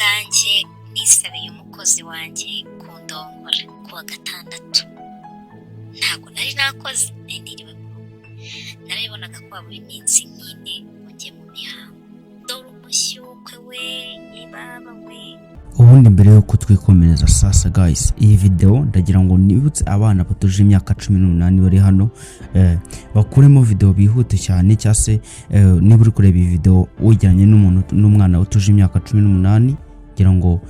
ubwanjye nisabiye umukozi wanjye kundongora kuwa gatandatu. Ntabwo nari nakoze, niriwe mu rugo. Narabibonaga ko buri minsi nyine ngiye mu mihango. Dore umushyukwe we, ibaba we. Ubundi mbere yuko twikomereza sasa guys, iyi video ndagira ngo nibutse abana batuje imyaka 18 bari hano bakuremo video bihute cyane cyase niba uri kureba iyi video ujyanye n'umwana utuje imyaka 18 ngira ngo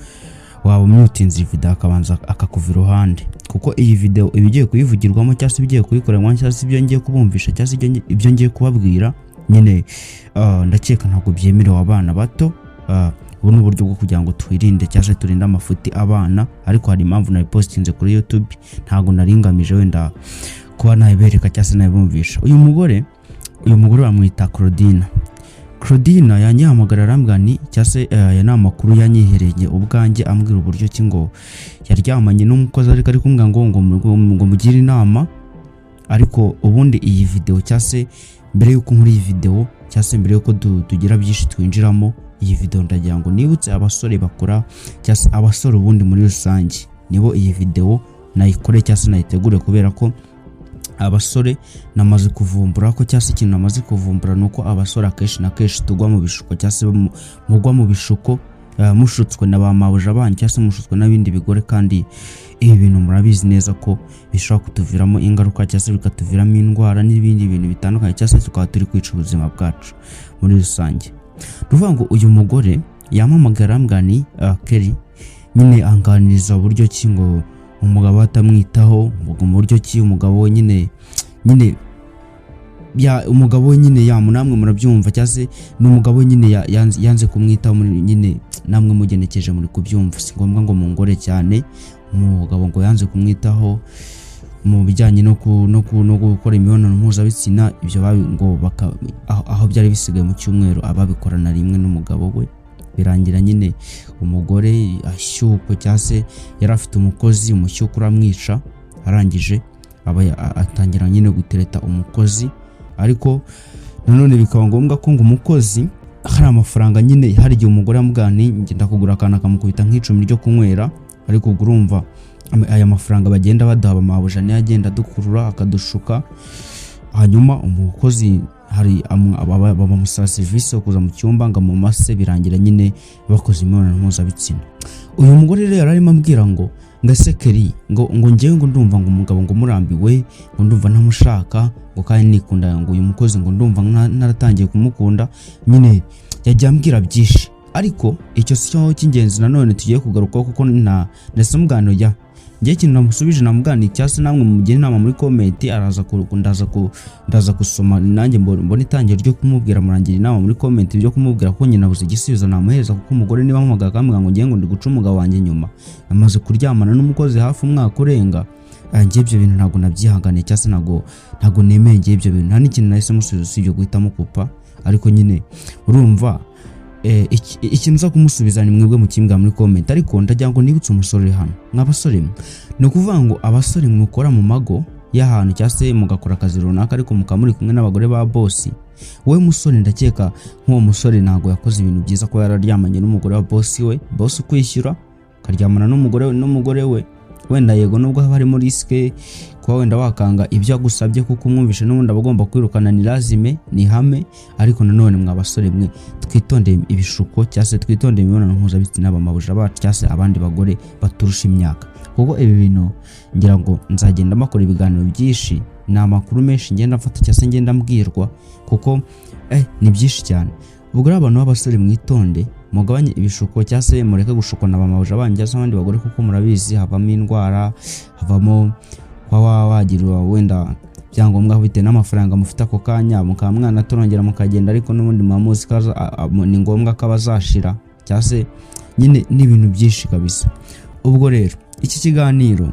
waba mutinze iyi video akabanza akakuvira ruhande, kuko iyi video ibigiye kuyivugirwamo cyase bigiye kuyikorerwa cyase ibyo ngiye kubumvisha cyase ibyo ngiye kubabwira nyine ndakeka ntabwo byemerewe abana bato. Ubu ni uburyo bwo kugira ngo twirinde cyase turinde amafuti abana, ariko hari impamvu na postinze kuri YouTube, ntago naringamije wenda kuba nayibereka cyase nayibumvisha. Uyu mugore bamwita Claudine yanyihamagara arambwira ni cyase ya namakuru yanyihereye ubwanjye ambwira uburyo ki ngo yaryamanye n'umukozi ari kumbwira ngo mugire inama. Ariko ubundi iyi video cyase mbere yuko nkuri iyi video cyase mbere yuko tugira byinshi twinjiramo iyi video ndagira ngo nibutse abasore bakora cyase abasore ubundi muri rusange nibo iyi video nayikore cyase nayitegure, kubera ko abasore namaze kuvumbura ko cyase ikintu namaze kuvumbura nuko abasore akeshi na keshi tugwa mu bishuko cyase mugwa mu bishuko mushutswe na bamabuje abandi cyase mushutswe n'abindi bigore, kandi ibi bintu murabizi neza ko bishobora kutuviramo ingaruka cyase bikatuviramo indwara n'ibindi bintu bitandukanye cyase tukaba turi kwica ubuzima bwacu muri rusange. Ruvuga ngo uyu mugore yamamagara mbwani Kelly nyine anganiriza uburyo ki ngo umugabo atamwitaho, mu buryo ki umugabo we nyine umugabo we nyine namwe murabyumva cyase n'umugabo nyine yanze kumwitaho nyine namwe mugenekeje muri kubyumva. Si ngombwa ngo mungore cyane, umugabo ngo yanze kumwitaho mu bijyanye no gukora imibonano mpuzabitsina, ibyo ngo aho byari bisigaye mu cyumweru ababikorana rimwe n'umugabo we, birangira nyine umugore ashyuko cyase yari afite umukozi, umushyuko uramwica, arangije atangira nyine gutereta umukozi. Ariko nanone bikaba ngombwa ko ngo umukozi hari amafaranga nyine, hari igihe umugore amugani ngenda kugura akana kamukubita nk'icumi ryo kunywera, ariko urumva aya mafaranga bagenda baduha bamabuje ne agenda dukurura akadushuka, hanyuma umukozi hari bamusaba service yo kuza mu cyumba ngo mu mase, birangira nyine bakoze imibonano mpuzabitsina. Uyu mugore rero arimo ambwira ngo Kelly ngo ngewe ngo ndumva ngo umugabo ngo murambiwe, ngo ndumva ntamushaka, ngo kandi nikunda ngo uyu mukozi ngo ndumva naratangiye kumukunda, nyine yajya ambwira byinshi. Ariko icyo cyo cy'ingenzi nanone tugiye kugaruka kuko nase mugano ya ngiye kintu namusubije namugani cyase namwe mugire inama muri comment, ndaza gusoma nanjye mbona itangiro ryo kumubwira murangira inama muri comment byo kumubwira ko nyina buze igisubizo namuhereza, kuko umugore niba mpamaga kambwira ngo ngiye ngo ndi guca umugabo wanjye nyuma amaze kuryamana n'umukozi hafi umwaka urenga. Ngiye ibyo bintu ntago nabyihangane cyase ntago nemeye ngiye ibyo bintu, nta n'ikintu nahise musubiza usibye guhitamo kupa. Ariko nyine urumva ikintu za kumusubiza ni mwebwe mukimbwa muri comment. Ariko ndagira ngo nibutse umusore hano nk'abasore, no kuvuga ngo abasore mukora mu mago y'ahantu cyase mugakora akazi runaka ariko mukamuri kumwe n'abagore ba boss, we musore ndakeka nk'uwo musore ntago yakoze ibintu byiza ko yararyamanye n'umugore wa boss we, boss ukwishyura karyamana n'umugore we. Wenda yego nubwo hari muri riske kwa wenda wakanga ibyo agusabye kuko umwumvishe n'ubundi abagomba kwirukana ni lazime ni hame, ariko nanone mw'abasore mwe twitondeye ibishuko cyase twitondeye imibonano mpuzabitsina bamabuje bacu cyase abandi bagore baturusha imyaka, kuko ibi bintu ngira ngo nzagenda makora ibiganiro byinshi, ni amakuru menshi ngenda mfata cyase ngenda mbwirwa, kuko ni byinshi cyane. Ubwo abantu b'abasore mwitonde mugabanye ibishuko cyase mureke gushukana bamabuje abanje abandi bagore, kuko murabizi havamo indwara, havamo kwa wagira wenda byangombwa bite n'amafaranga mufite ako kanya mukamwana turongera mukagenda, ariko n'ubundi mamuzi kaza ni ngombwa ko abazashira cyase nyine n'ibintu byinshi kabisa. Ubwo rero iki kiganiro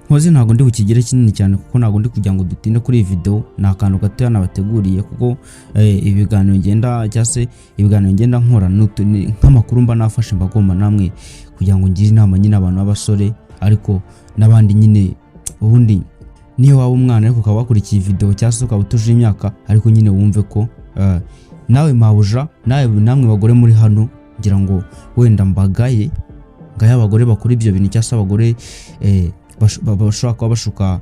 nkoze ntago ndi bukigire kinini cyane, kuko ntago ndi kugira ngo dutinde kuri iyi video, na akantu gato nabateguriye, kuko ibiganiro ngenda nkora nk'amakuru mba nafashe mbagomba namwe kugira ngo ngire inama nyine abantu b'abasore, ariko nabandi nyine ubundi niyo waba umwana ariko ukaba wakurikiye video cyase ukaba utuje imyaka, ariko nyine wumve ko nawe mabuja namwe bagore muri hano ngira ngo wenda mbagaye abagore bakora ibyo bintu cyangwa se abagore bashobora kuba bashuka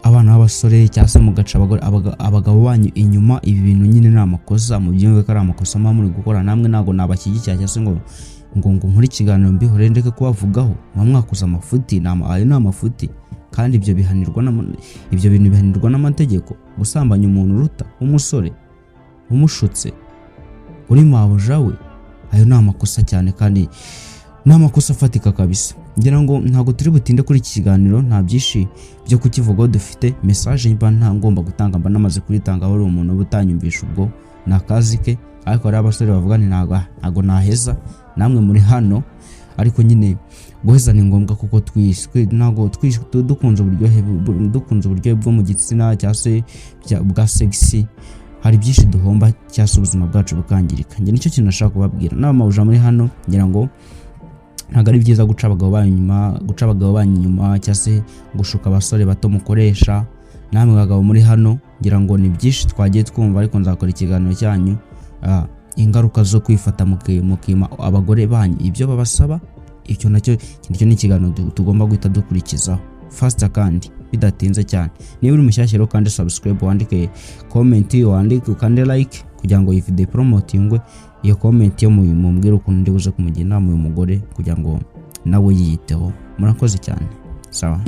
abana b'abasore cyangwa se mugaca abagabo banyu inyuma. Ibi bintu nyine ni amakosa, mu byumve ko ari amakosa muri gukora. Namwe ntago nabashyigikira cyangwa se ngo nkore ikiganiro mbihore ndeke kubavugaho. Mwakoze amafuti, ayo ni amafuti kandi ibyo bintu bihanirwa n'amategeko. Gusambanya umuntu uruta umusore umushutse uri mabuja we, ayo ni amakosa cyane kandi ni amakosa afatika kabisa. Ngira ngo ntago turi butinde kuri iki kiganiro, nta byinshi byo kukivugaho dufite. Message mba nta ngomba gutanga, mba namaze kuritanga. Aho umuntu ubutanyumvisha ubwo ni akazi ke, ariko ari abasore bavuga ni ntago naheza. Namwe muri hano ariko nyine guheza ni ngombwa kuko ntago dukunze uburyohe bwo mu gitsina cyangwa se bwa sexy. Hari byinshi duhomba cyangwa se ubuzima bwacu bukangirika. Nge nicyo kintu nashaka kubabwira. N'abamabuja muri hano ngira ngo ntago ari byiza guca abagabo banyu inyuma cyangwa se gushuka abasore bato mukoresha. Namwe bagabo muri hano ngira ngo ni byinshi twagiye twumva, ariko nzakora ikiganiro cyanyu ingaruka zo kwifata mukima abagore banyu ibyo babasaba. Icyo nacyo ni ikiganiro tugomba guhita dukurikizaho fast kandi bidatinze cyane. Niba uri mushyashya rero kandi subscribe, wandike comment, wandike ukande like kugira ngo iyi video promotingwe. Iyo comment yo mumbwira ukuntu ndi buze kumugira inama uyu mugore kugira ngo nawe yiyiteho. Murakoze cyane. Sawa.